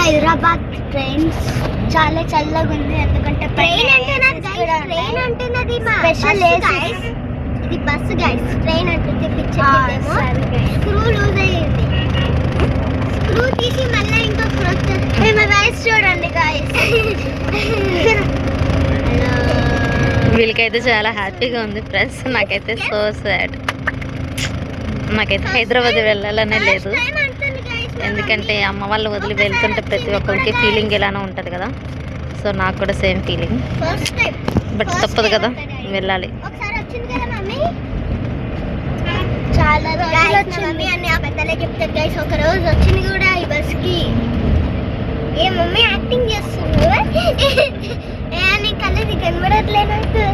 Hyderabad trains చాలా చల్లగా ఉంది, ఎందుకంటే ట్రైన్ అంటున్నది స్పెషల్ ఇది బస్సు గైస్. ట్రైన్ అంటుంది పిచ్చేమో స్క్రూ లూజ్ అయ్యింది, స్క్రూ తీసి మళ్ళీ ఇంకో స్క్రూ గైస్ చూడండి గైస్. వీళ్ళకైతే చాలా హ్యాపీగా ఉంది ఫ్రెండ్స్, నాకైతే సో సాడ్. నాకైతే హైదరాబాద్ వెళ్ళాలనే లేదు, ఎందుకంటే అమ్మ వాళ్ళు వదిలి వెళ్తుంటే ప్రతి ఒక్కరికి ఫీలింగ్ ఎలానో ఉంటుంది కదా. సో నాకు కూడా సేమ్ ఫీలింగ్, బట్ తప్పదు కదా, వెళ్ళాలి. చాలా రోజులు వచ్చింది అని అబద్ధాలే చెప్తారు గైస్. ఒక రోజు వచ్చింది కూడా ఈ బస్కి. ఏ మమ్మీ యాక్టింగ్ చేస్తుంది, నీ కళ్ళది కనబడట్లేదు.